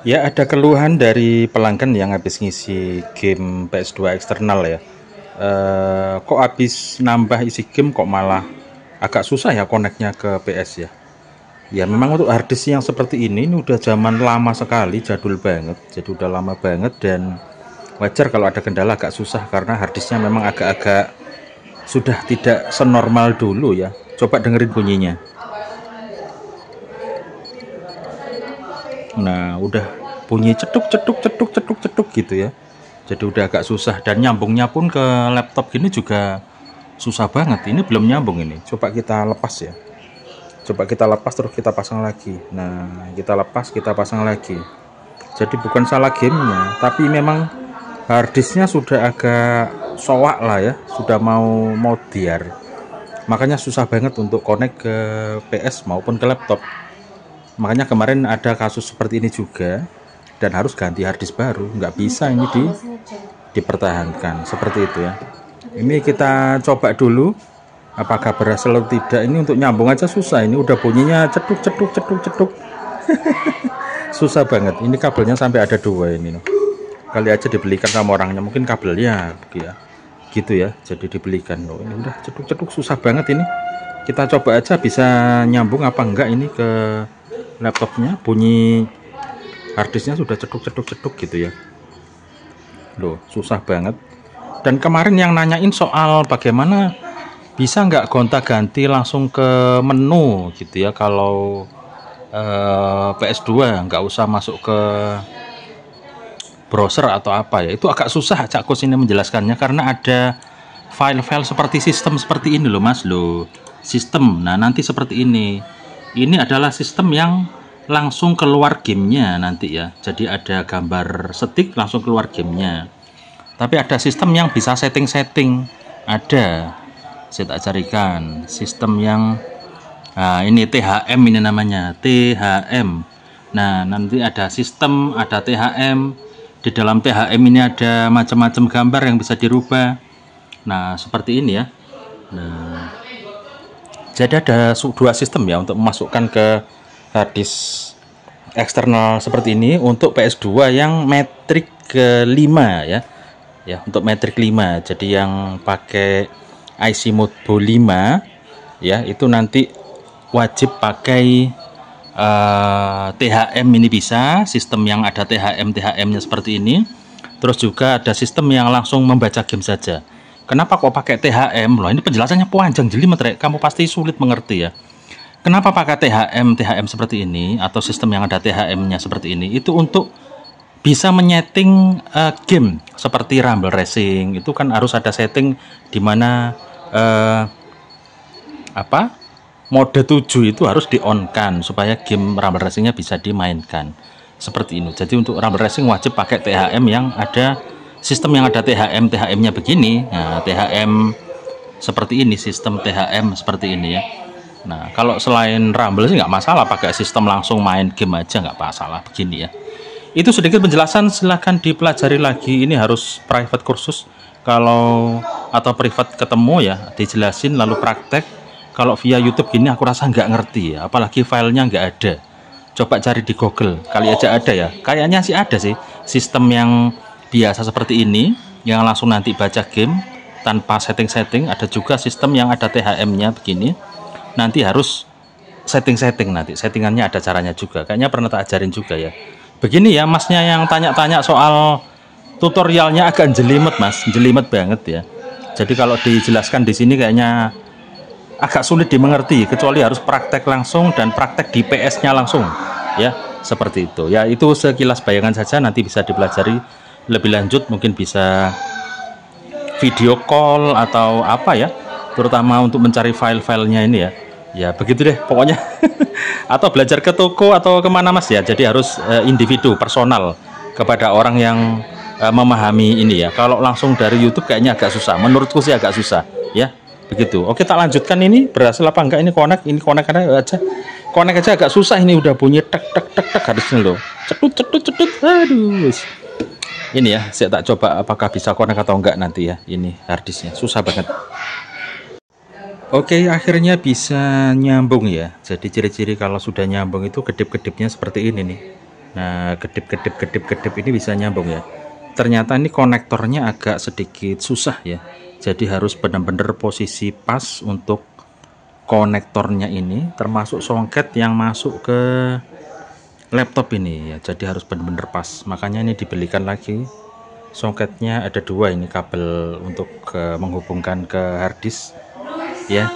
Ya, ada keluhan dari pelanggan yang habis ngisi game PS2 eksternal ya. Kok habis nambah isi game kok malah agak susah ya koneknya ke PS ya. Ya memang untuk harddisk yang seperti ini udah zaman lama sekali, jadul banget. Jadi udah lama banget dan wajar kalau ada kendala agak susah karena harddisknya memang agak-agak sudah tidak senormal dulu ya. Coba dengerin bunyinya. Nah, udah bunyi cetuk cetuk cetuk cetuk cetuk gitu ya. Jadi udah agak susah dan nyambungnya pun ke laptop gini juga susah banget. Ini belum nyambung ini. Coba kita lepas ya. Coba kita lepas terus kita pasang lagi. Nah, kita lepas kita pasang lagi. Jadi bukan salah gamenya, tapi memang harddisknya sudah agak soak lah ya, sudah mau diar. Makanya susah banget untuk connect ke PS maupun ke laptop. Makanya kemarin ada kasus seperti ini juga dan harus ganti harddisk baru, nggak bisa ini dipertahankan seperti itu ya. Ini kita coba dulu apakah berhasil atau tidak. Ini untuk nyambung aja susah, ini udah bunyinya ceduk ceduk ceduk ceduk. Susah banget, ini kabelnya sampai ada dua ini loh. Kali aja dibelikan sama orangnya, mungkin kabelnya ya gitu ya, jadi dibelikan loh. Ini udah ceduk ceduk susah banget ini. Kita coba aja bisa nyambung apa enggak ini ke laptopnya. Bunyi harddisknya sudah ceduk gitu ya loh, susah banget. Dan kemarin yang nanyain soal bagaimana bisa nggak gonta-ganti langsung ke menu gitu ya kalau PS2 nggak usah masuk ke browser atau apa ya, itu agak susah Cak Kus ini menjelaskannya karena ada file-file seperti sistem seperti ini loh Mas loh, sistem. Nah nanti seperti ini adalah sistem yang langsung keluar gamenya nanti ya, jadi ada gambar stick langsung keluar gamenya. Tapi ada sistem yang bisa setting-setting, ada, saya tak carikan sistem yang ini THM, ini namanya THM. Nah nanti ada sistem, ada THM. Di dalam THM ini ada macam-macam gambar yang bisa dirubah. Nah seperti ini ya. Nah jadi ada dua sistem ya untuk memasukkan ke harddisk eksternal seperti ini untuk PS2 yang Matrix ke-5 ya. Ya, untuk Matrix 5. Jadi yang pakai IC Modbo 5 ya, itu nanti wajib pakai THM ini bisa, sistem yang ada THM-nya seperti ini. Terus juga ada sistem yang langsung membaca game saja. Kenapa kok pakai THM? Loh, ini penjelasannya panjang jelimet, kamu pasti sulit mengerti ya. Kenapa pakai THM seperti ini atau sistem yang ada THM-nya seperti ini? Itu untuk bisa menyeting game seperti Rumble Racing. Itu kan harus ada setting di mana mode 7 itu harus di-on-kan supaya game Rumble Racing-nya bisa dimainkan. Seperti ini. Jadi untuk Rumble Racing wajib pakai THM yang ada sistem yang ada THM-nya begini. Nah, THM seperti ini, sistem THM seperti ini ya. Nah kalau selain Rumble sih nggak masalah, pakai sistem langsung main game aja nggak masalah begini ya. Itu sedikit penjelasan, silahkan dipelajari lagi. Ini harus private kursus kalau atau private ketemu ya, dijelasin lalu praktek. Kalau via YouTube gini aku rasa nggak ngerti ya, apalagi filenya nggak ada. Coba cari di Google, kali aja ada ya. Kayaknya sih ada sih sistem yang biasa seperti ini yang langsung nanti baca game tanpa setting-setting. Ada juga sistem yang ada THM-nya begini. Nanti harus setting-setting, nanti settingannya ada caranya juga, kayaknya pernah tak ajarin juga ya. Begini ya Masnya yang tanya-tanya soal tutorialnya, agak jelimet Mas, jelimet banget ya. Jadi kalau dijelaskan di sini kayaknya agak sulit dimengerti, kecuali harus praktek langsung dan praktek di PS-nya langsung ya, seperti itu ya. Itu sekilas bayangan saja, nanti bisa dipelajari lebih lanjut, mungkin bisa video call atau apa ya, terutama untuk mencari file-filenya ini ya. Ya begitu deh pokoknya. Atau belajar ke toko atau kemana Mas ya, jadi harus individu personal kepada orang yang memahami ini ya. Kalau langsung dari YouTube kayaknya agak susah, menurutku sih agak susah ya. Begitu. Oke, tak lanjutkan. Ini berhasil apa enggak ini connect aja agak susah. Ini udah bunyi tek tek tek tek harusnya loh, cedut. Aduh, ini ya saya tak coba apakah bisa connect atau enggak nanti ya. Ini harddisknya susah banget. Oke, akhirnya bisa nyambung ya. Jadi ciri-ciri kalau sudah nyambung itu kedip-kedipnya seperti ini nih. Nah, kedip ini bisa nyambung ya. Ternyata ini konektornya agak sedikit susah ya. Jadi harus benar-benar posisi pas untuk konektornya ini, termasuk soket yang masuk ke laptop ini ya. Jadi harus benar-benar pas. Makanya ini dibelikan lagi soketnya, ada dua ini kabel untuk menghubungkan ke harddisk ya.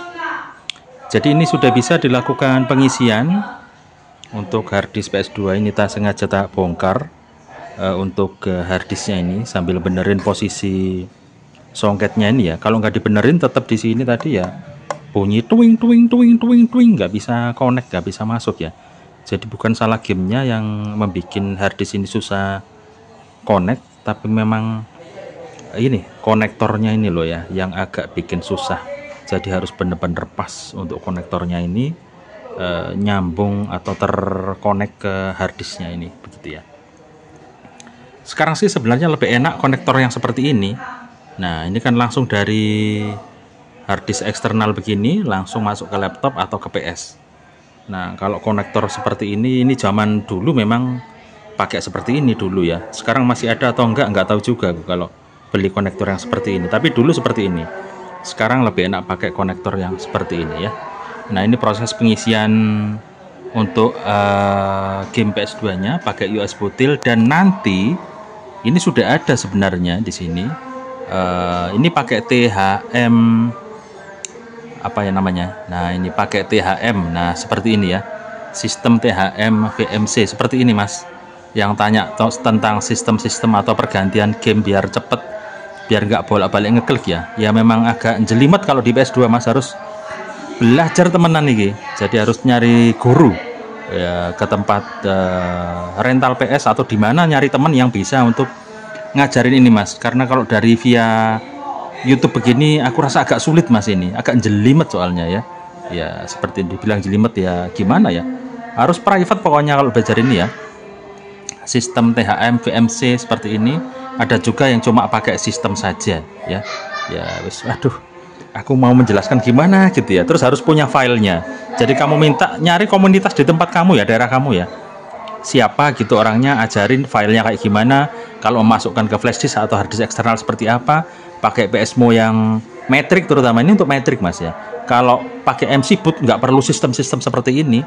Jadi ini sudah bisa dilakukan pengisian untuk harddisk PS2 ini. Sengaja tak bongkar untuk harddisknya ini sambil benerin posisi soketnya ini ya. Kalau nggak dibenerin tetap di sini tadi ya bunyi tuing nggak bisa connect, nggak bisa masuk ya. Jadi bukan salah gamenya yang membuat harddisk ini susah connect, tapi memang ini konektornya ini loh ya yang agak bikin susah. Jadi harus bener-bener pas untuk konektornya ini nyambung atau terkonek ke harddisknya ini, begitu ya. Sekarang sih sebenarnya lebih enak konektor yang seperti ini. Nah, ini kan langsung dari harddisk eksternal begini langsung masuk ke laptop atau ke PS. Nah, kalau konektor seperti ini zaman dulu memang pakai seperti ini dulu ya. Sekarang masih ada atau enggak tahu juga kalau beli konektor yang seperti ini. Tapi dulu seperti ini. Sekarang lebih enak pakai konektor yang seperti ini ya. Nah, ini proses pengisian untuk game PS2-nya pakai USB Booteel, dan nanti ini sudah ada sebenarnya di sini. Ini pakai THM apa ya namanya? Nah, ini pakai THM. Nah, seperti ini ya. Sistem THM VMC seperti ini, Mas. Yang tanya tentang sistem-sistem atau pergantian game biar cepet, biar nggak bolak-balik ngeklik ya. Ya memang agak jelimet kalau di PS2, Mas, harus belajar temenan nih. Jadi harus nyari guru ya, ke tempat rental PS atau di mana nyari teman yang bisa untuk ngajarin ini, Mas. Karena kalau dari via YouTube begini aku rasa agak sulit, Mas, ini agak jelimet soalnya ya. Ya seperti dibilang jelimet ya gimana ya. Harus private pokoknya kalau belajar ini ya. Sistem THM VMC seperti ini. Ada juga yang cuma pakai sistem saja ya. Ya wis, aduh, aku mau menjelaskan gimana gitu ya. Terus harus punya filenya. Jadi kamu minta nyari komunitas di tempat kamu ya, daerah kamu ya. Siapa gitu orangnya, ajarin filenya kayak gimana. Kalau memasukkan ke flash disk atau harddisk eksternal seperti apa. Pakai PSMO yang metrik, terutama ini untuk metrik, Mas ya. Kalau pakai MC boot nggak perlu sistem-sistem seperti ini.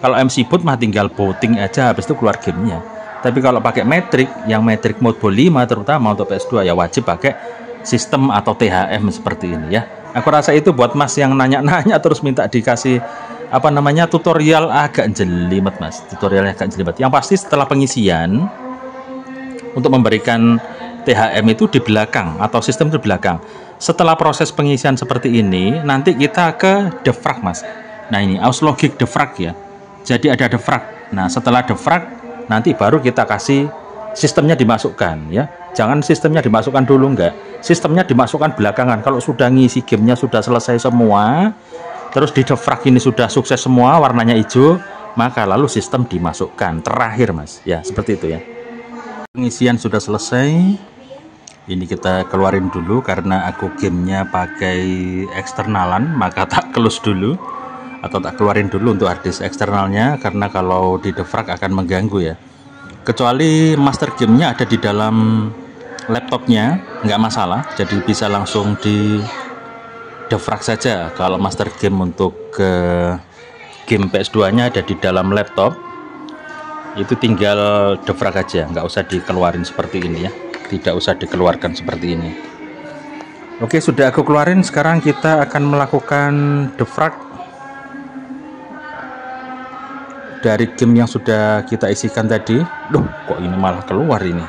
Kalau MC boot mah tinggal booting aja, habis itu keluar gamenya. Tapi kalau pakai metrik, yang metrik mode 5 terutama untuk PS2 ya wajib pakai sistem atau THM seperti ini ya. Aku rasa itu buat Mas yang nanya-nanya terus minta dikasih apa namanya tutorial agak jelimet, Mas. Tutorialnya agak jelimet. Yang pasti setelah pengisian untuk memberikan THM itu di belakang atau sistem di belakang. Setelah proses pengisian seperti ini, nanti kita ke defrag, Mas. Nah, ini Auslogic defrag ya. Jadi ada defrag. Nah, setelah defrag nanti baru kita kasih sistemnya dimasukkan ya. Jangan sistemnya dimasukkan dulu, enggak. Sistemnya dimasukkan belakangan. Kalau sudah ngisi gamenya sudah selesai semua, terus di defrag ini sudah sukses semua, warnanya hijau, maka lalu sistem dimasukkan terakhir, Mas. Ya, seperti itu ya. Pengisian sudah selesai. Ini kita keluarin dulu karena aku gamenya pakai eksternalan, maka tak close dulu atau tak keluarin dulu untuk harddisk eksternalnya, karena kalau di defrag akan mengganggu ya. Kecuali master gamenya ada di dalam laptopnya, nggak masalah, jadi bisa langsung di defrag saja. Kalau master game untuk game PS2 nya ada di dalam laptop, itu tinggal defrag aja, nggak usah dikeluarin seperti ini ya. Tidak usah dikeluarkan seperti ini. Oke, sudah aku keluarin. Sekarang kita akan melakukan defrag dari game yang sudah kita isikan tadi. Duh, kok ini malah keluar ini.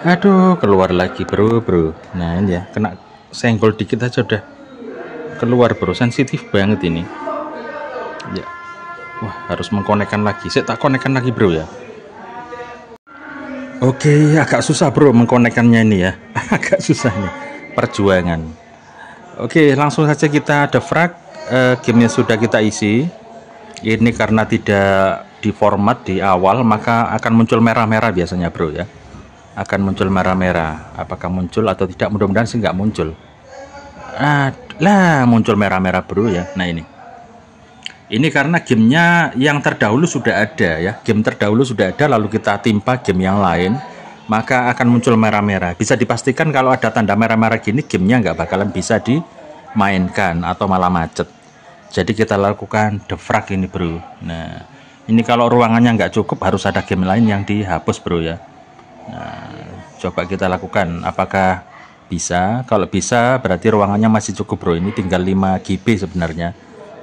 Aduh, keluar lagi bro. Nah ini ya, kena senggol dikit aja udah keluar bro. Sensitif banget ini ya. Wah, harus mengkonekkan lagi. Saya tak konekkan lagi bro ya. Oke, agak susah bro mengkonekkannya ini ya. Agak susah nih, perjuangan. Oke, langsung saja kita defrag. Gamenya sudah kita isi. Ini karena tidak di format di awal, maka akan muncul merah-merah biasanya bro ya. Akan muncul merah-merah. Apakah muncul atau tidak? Mudah-mudahan sih nggak muncul. Lah, muncul merah-merah bro ya. Nah ini Ini karena gamenya yang terdahulu sudah ada ya, game terdahulu sudah ada lalu kita timpa game yang lain, maka akan muncul merah-merah. Bisa dipastikan kalau ada tanda merah-merah gini, gamenya nggak bakalan bisa dimainkan atau malah macet. Jadi kita lakukan defrag ini bro. Nah ini kalau ruangannya nggak cukup harus ada game lain yang dihapus bro ya. Nah coba kita lakukan apakah bisa. Kalau bisa berarti ruangannya masih cukup bro, ini tinggal 5 GB sebenarnya.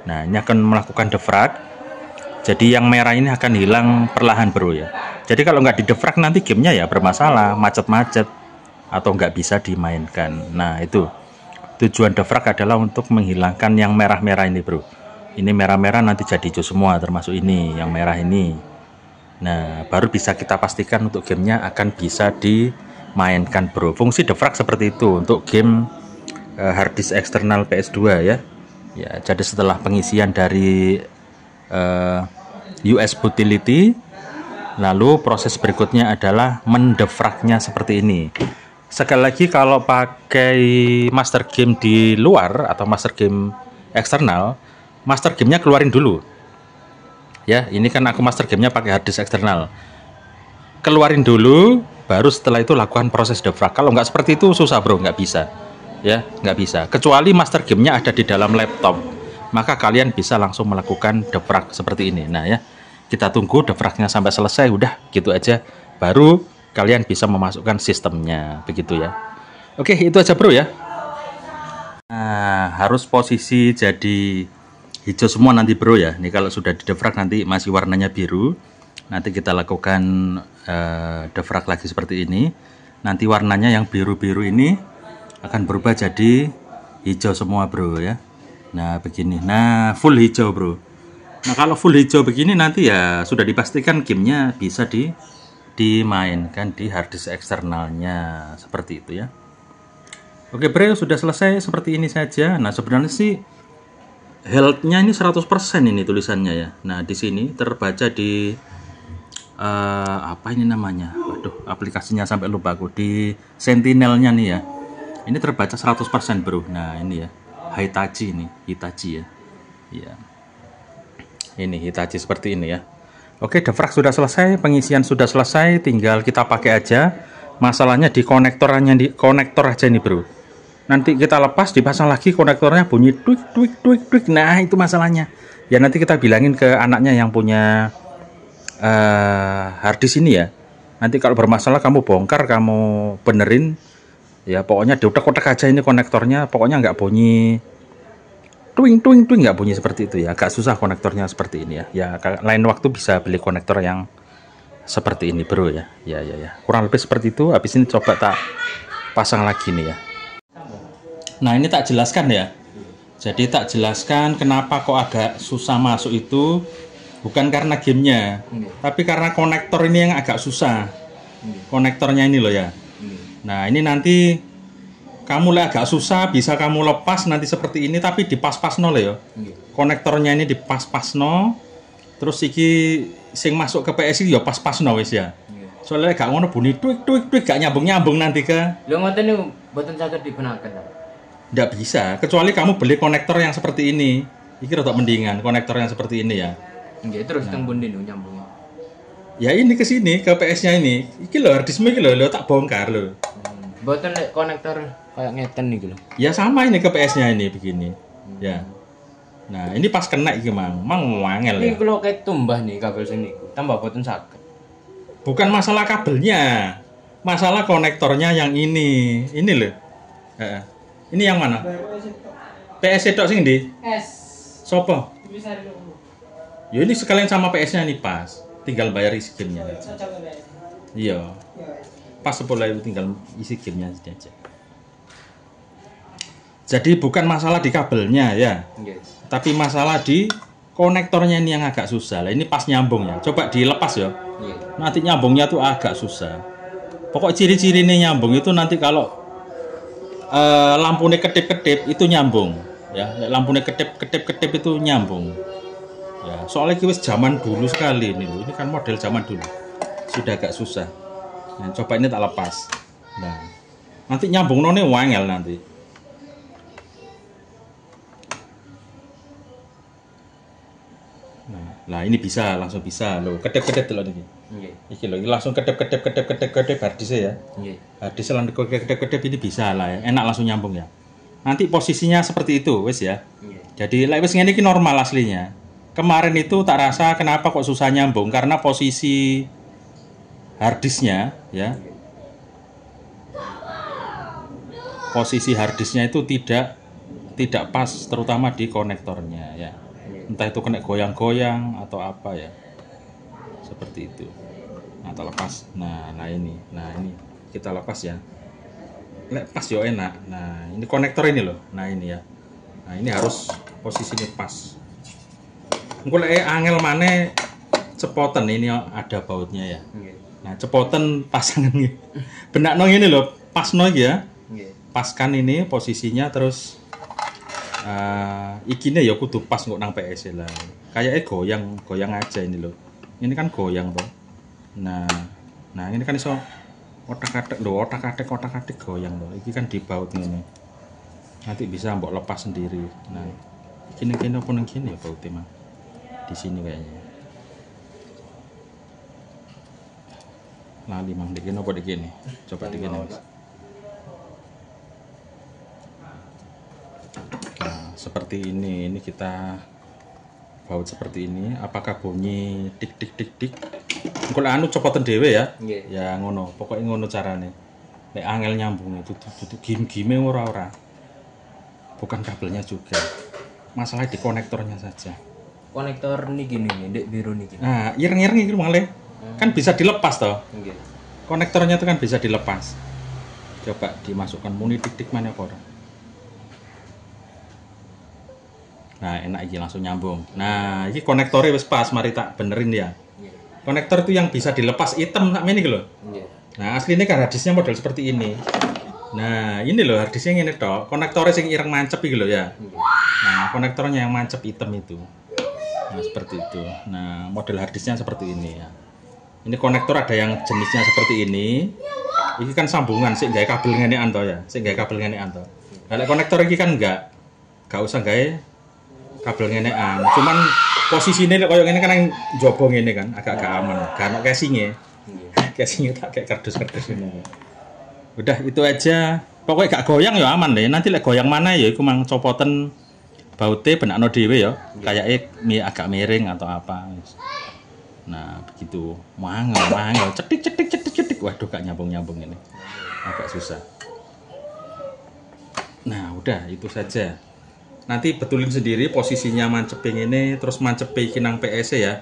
Nah ini akan melakukan defrag, jadi yang merah ini akan hilang perlahan bro ya. Jadi kalau nggak di defrag nanti gamenya ya bermasalah, macet-macet atau nggak bisa dimainkan. Nah itu tujuan defrag adalah untuk menghilangkan yang merah-merah ini bro. Ini merah-merah nanti jadi hijau semua, termasuk ini yang merah ini. Nah baru bisa kita pastikan untuk gamenya akan bisa dimainkan bro. Fungsi defrag seperti itu untuk game harddisk eksternal PS2 ya. Ya, jadi setelah pengisian dari USB utility, lalu proses berikutnya adalah mendefragnya seperti ini. Sekali lagi kalau pakai master game di luar atau master game eksternal, master gamenya keluarin dulu. Ya, ini kan aku master gamenya pakai harddisk eksternal. Keluarin dulu, baru setelah itu lakukan proses defrag. Kalau nggak seperti itu susah bro, nggak bisa. Ya nggak bisa, kecuali master gamenya ada di dalam laptop, maka kalian bisa langsung melakukan defrag seperti ini. Nah ya, kita tunggu defragnya sampai selesai, udah gitu aja, baru kalian bisa memasukkan sistemnya begitu ya. Oke itu aja bro ya. Nah harus posisi jadi hijau semua nanti bro ya. Ini kalau sudah di defrag nanti masih warnanya biru, nanti kita lakukan defrag lagi seperti ini, nanti warnanya yang biru-biru ini akan berubah jadi hijau semua bro ya. Nah begini, nah full hijau bro. Nah kalau full hijau begini nanti ya sudah dipastikan gamenya bisa dimainkan di harddisk eksternalnya seperti itu ya. Oke bro, sudah selesai seperti ini saja. Nah sebenarnya sih health-nya ini 100% ini tulisannya ya. Nah di sini terbaca di apa ini namanya, waduh aplikasinya sampai lupa aku, di Sentinel-nya nih ya. Ini terbaca 100% bro. Nah ini ya, Hitachi ini, Hitachi ya. Iya. Ini Hitachi seperti ini ya. Oke, defrag sudah selesai, pengisian sudah selesai, tinggal kita pakai aja. Masalahnya di konektornya, di konektor aja nih bro. Nanti kita lepas, dipasang lagi konektornya bunyi tuik tuik tuik tuik. Nah itu masalahnya. Ya nanti kita bilangin ke anaknya yang punya harddisk ini ya. Nanti kalau bermasalah kamu bongkar, kamu benerin. Ya pokoknya diutak-utak aja ini konektornya, pokoknya nggak bunyi tuing tuing tuing, nggak bunyi seperti itu ya. Agak susah konektornya seperti ini ya. Ya lain waktu bisa beli konektor yang seperti ini bro ya. Ya kurang lebih seperti itu. Habis ini coba tak pasang lagi nih ya. Nah ini tak jelaskan ya. Jadi tak jelaskan kenapa kok agak susah masuk itu, bukan karena gamenya, tapi karena konektor ini yang agak susah. Konektornya ini loh ya. Nah ini nanti kamu lah agak susah, bisa kamu lepas nanti seperti ini, tapi dipas-pasno loh ya. Konektornya ini dipas-pasno, terus iki sing masuk ke PSI ya pas-pasno wis ya. Soalnya gak ngono bunyi tuik tuik tuik, gak nyambung nanti ke. Lo ngoten niku mboten saged digunakan. Nggak bisa, kecuali kamu beli konektor yang seperti ini. Iki rada mendingan konektor yang seperti ini ya. Nggih, terus teng pundi nyambungnya? Ya ini ke sini, ke PS-nya ini. Iki lho harddiskmu iki lho tak bongkar lho. Mboten lek konektor kayak ngeten niku lho. Ya sama ini ke PS-nya ini begini. Ya. Nah, ini pas kena iki mang wangel ya. Ini kalau kayak tumbah nih kabel sing niku, tambah mboten saged. Bukan masalah kabelnya. Masalah konektornya yang ini. Ini loh. Ini yang mana? PS tok sing ndi? S. Sopo? Bisa dulu. Ya ini sekalian sama PS-nya nih pas. Tinggal bayar isi gamenya aja. Iya. Pas 10.000 tinggal isi gamenya aja. Jadi bukan masalah di kabelnya ya. Tapi masalah di konektornya ini yang agak susah. Lah ini pas nyambung ya. Coba dilepas ya. Nanti nyambungnya tuh agak susah. Pokok ciri-ciri ini nyambung itu nanti kalau lampunya kedip-kedip itu nyambung ya. Lampunya kedip-kedip itu nyambung. Ya, soalnya kiwis zaman dulu sekali ini loh. Ini kan model zaman dulu. Sudah agak susah. Nah, coba ini tak lepas. Nah, nanti nyambung none wangel nanti. Nah ini bisa, langsung bisa loh, kedep-kedep loh ini. Nggih. Iki loh, ini langsung kedep harddisk ya. Nggih. Harddisk langsung kedep ini bisa lah ya, enak langsung nyambung ya. Nanti posisinya seperti itu, wes ya. Nggih. Jadi like wes ngene iki normal aslinya. Kemarin itu tak rasa kenapa kok susah nyambung karena posisi harddisknya ya. Posisi harddisknya itu tidak pas, terutama di konektornya ya. Entah itu kena goyang-goyang atau apa ya, seperti itu. Nah terlepas, nah ini kita lepas ya. Lepas yo enak. Nah ini konektor ini loh, nah ini ya. Nah ini harus posisinya pas. Engko lek angel maneh cepoten ini ada bautnya ya. Nah cepoten pasangan iki. Benakno ngene lho, pasno iki ya. Paskan ini posisinya terus ikine ya kudu pas kok nang PS lah. Kayaknya goyang aja ini loh. Ini kan goyang toh. Nah ini kan iso otak-atik goyang loh. Iki kan dibaut ngene. Nanti bisa mbok lepas sendiri. Nah, kene apa nang kene ya bautnya mah. Di sini kayaknya. Lali mang dikene apa dikene? Coba dikene. Seperti ini kita baut seperti ini. Apakah bunyi tik tik tik tik? Engko anu copoten dhewe ya. Ya ngono, pokoknya ngono carane. Nek angel nyambung itu gim-gime ora. Bukan kabelnya juga. Masalah di konektornya saja. Konektor niki nih, ndek biru niki. Nah, ireng-ireng iki malah. Kan bisa dilepas toh. Nggih. Konektornya itu kan bisa dilepas. Coba dimasukkan muni tik tik mana ora. Nah enak iki langsung nyambung. Nah ini konektornya wis pas, mari tak benerin ya. Konektor itu yang bisa dilepas hitam tak ini lho. Nah aslinya kan harddisknya model seperti ini. Nah ini loh harddisknya ini tok. Konektornya sing ireng mancep iki lho ya. Nah konektornya yang mancep hitam itu. Nah seperti itu. Nah model harddisknya seperti ini ya. Ini konektor ada yang jenisnya seperti ini. Ini kan sambungan sih gawe kabel ngene anto ya. Sing gawe kabel ngene anto. Kalau konektor ini kan enggak usah gawe kabel ngenean, cuman posisinya koyo ngene kan yang jobong ini kan agak-agak aman, karena casingnya tak kayak kardus-kardus ini. Udah itu aja, pokoknya gak goyang ya aman deh. Nanti lek goyang mana ya, iku mang copoten baute benakno dhewe ya, kayak agak miring atau apa. Nah begitu, mangel, cetik, waduh gak nyambung ini, agak susah. Nah udah itu saja. Nanti betulin sendiri posisinya manceping ini, terus manceping iki nang PS ya.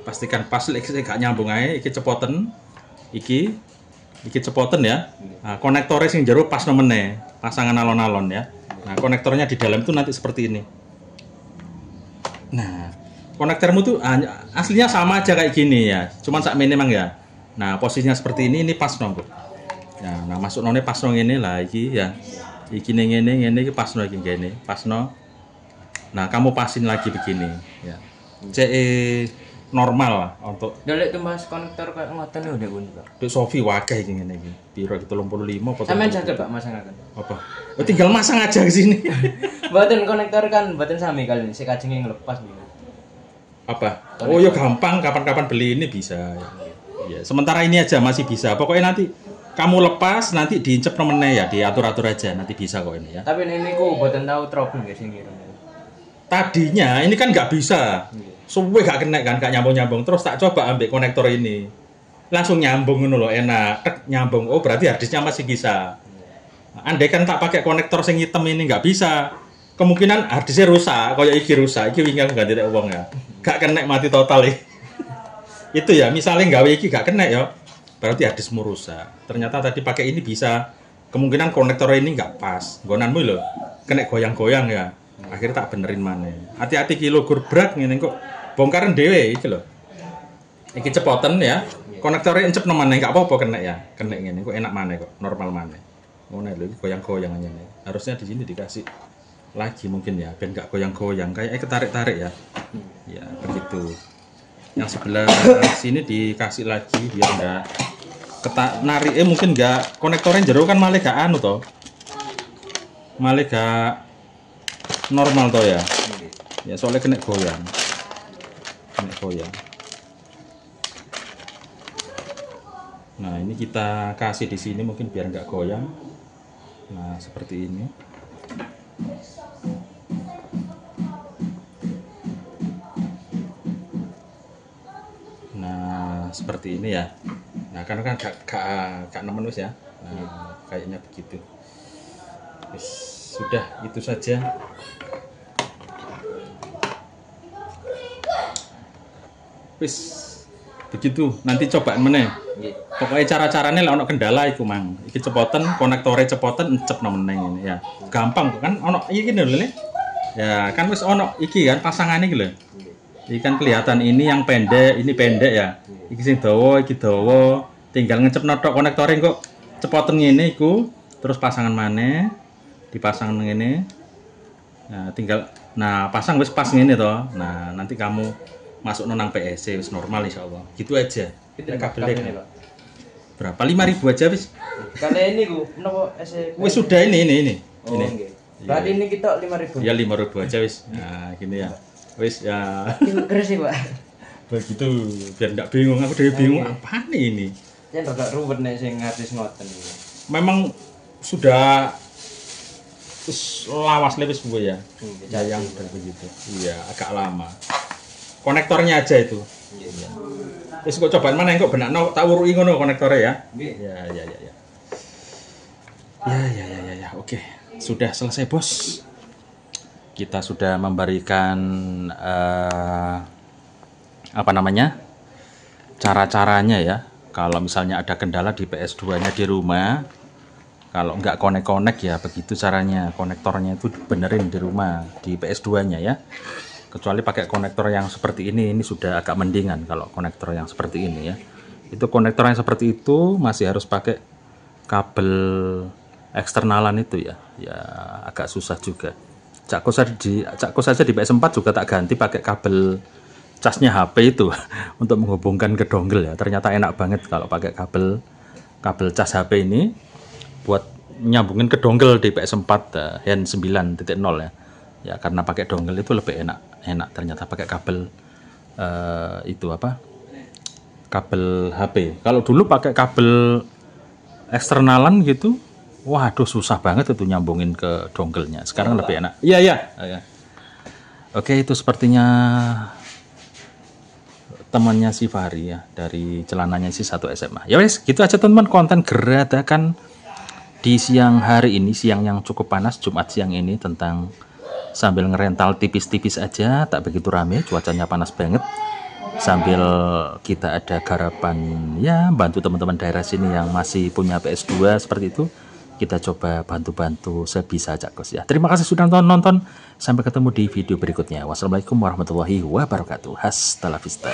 Pastikan pas lek gak nyambung ae, iki cepoten. Iki cepoten ya. Nah, konektornya sing jero pas nemene, pasangan alon-alon ya. Nah, konektornya di dalam itu nanti seperti ini. Nah, konektormu tuh aslinya sama aja kayak gini ya. Cuman sak memang ya. Nah, posisinya seperti ini pas nong. Ya, nah masuk none pas nong ini lah iki ya. Iki ngene iki pas nong iki ngene, pas nong. Nah, kamu pasin lagi begini ya. CE normal lah untuk Delek tumbas konektor kayak ngoten udah pun, Pak. Dek Sofi wakah iki ngene iki. Piro 35 apa? Sampeyan saged, Pak, masangaken. Apa? Oh, tinggal masang aja ke sini. Mboten konektor kan mboten sami kali ini, sik kajenge ngelepas niku. Apa? Oh, ya gampang, kapan-kapan beli ini bisa ya. Ya, sementara ini aja masih bisa. Pokoknya nanti kamu lepas, nanti diincep nomene ya, diatur-atur aja, nanti bisa kok ini ya. Tapi niku mboten tahu trouble nggih sing ngirim. Tadinya ini kan nggak bisa, suwe gak kena kan, gak nyambung terus tak coba ambil konektor ini, langsung nyambung ngono loh, enak, tek nyambung. Oh berarti harddisknya masih bisa. Andai kan tak pakai konektor sing hitam ini nggak bisa, kemungkinan harddisknya rusak, kayak iki rusak, iki wingi aku ganti uang ya, gak kena mati total ya. Itu ya, misalnya gawe iki gak kena ya, berarti harddiskmu rusak. Ternyata tadi pakai ini bisa, kemungkinan konektor ini nggak pas, gonanmu loh, kena goyang-goyang ya. Akhirnya tak benerin mana. Hati-hati kilo gurbrak ngene kok bongkaran dhewe iki lho. Iki cepoten ya. Konektornya encep nang maneh enggak apa-apa kena ya. Kena ngene kok enak maneh kok, normal maneh. Ngono lho iki goyang-goyang ngene. Harusnya di sini dikasih lagi mungkin ya, ben enggak goyang-goyang kayak ketarik-tarik ya. Ya, begitu. Yang sebelah sini dikasih lagi biar enggak narik mungkin enggak konektornya jero kan malah gak anu toh. Malah gak normal toh ya. Ya soalnya kena goyang. goyang. Nah ini kita kasih di sini mungkin biar nggak goyang. Nah seperti ini. Nah seperti ini ya. Nah karena kan gak nemen wis ya. Nah kayaknya begitu. Wis, sudah itu saja. Wis begitu, nanti cobaan meneh. Pokoknya cara-caranya lah ono kendala iku mang. Iki cepoten, konektore cepoten encep meneh ngene ya. Gampang kan ono iki lho Le. Ya, kan wis ono iki kan pasangane iki lho. Iki kan kelihatan ini yang pendek, ini pendek ya. Iki sing dawa, iki dawa. Tinggal ngecep notok konektore kok cepoten ngene iku, terus pasangan maneh, dipasang ngene. Nah, tinggal pasang wis pas ngene toh. Nah, nanti kamu masuk nang PSC wis normal insyaallah. Gitu aja. Kabelnya berapa? 5.000 aja wis. Kali ini ku menapa SC? Wis sudah ini. Oh, ini. Nggih. Berarti ini kita 5.000. Ya 5.000 aja wis. Nah, gini ya. Wis ya. Keres sih, Pak. Begitu biar enggak bingung, aku udah bingung apa nih ini. Yen rada ruwet nek sing ngartis ngoten iki. Memang sudah wis lawas wis Bu ya. Yang udah begitu. Iya, agak lama. Konektornya aja itu. Iya. Wis kok cobaan mana kok benakno tak uruki ngono konektore ya. Ya. Ya. Oke. Sudah selesai, Bos. Kita sudah memberikan cara-caranya ya. Kalau misalnya ada kendala di PS2-nya di rumah, kalau nggak konek-konek ya begitu caranya. Konektornya itu benerin di rumah, di PS2-nya ya. Kecuali pakai konektor yang seperti ini sudah agak mendingan kalau konektor yang seperti ini ya. Itu konektor yang seperti itu masih harus pakai kabel eksternalan itu ya. Ya agak susah juga. Cakku saja di PS4 juga tak ganti pakai kabel casnya HP itu untuk menghubungkan ke dongle ya. Ternyata enak banget kalau pakai kabel cas HP ini buat nyambungin ke dongle di PS4 Hen 9.0 ya. Ya karena pakai dongle itu lebih enak ternyata pakai kabel kabel HP. Kalau dulu pakai kabel eksternalan gitu, waduh susah banget itu nyambungin ke dongle-nya. Sekarang lebih enak. Iya. Oke, itu sepertinya temannya si Fahri ya, dari celananya si 1 SMA. Ya wes, gitu aja teman-teman konten geradakan di siang hari ini, siang yang cukup panas, Jumat siang ini, tentang sambil ngerental tipis-tipis aja, tak begitu rame, cuacanya panas banget. Sambil kita ada garapan ya bantu teman-teman daerah sini yang masih punya PS2 seperti itu, kita coba bantu-bantu sebisa Cakos ya. Terima kasih sudah nonton. Sampai ketemu di video berikutnya. Wassalamualaikum warahmatullahi wabarakatuh. Hasta la vista.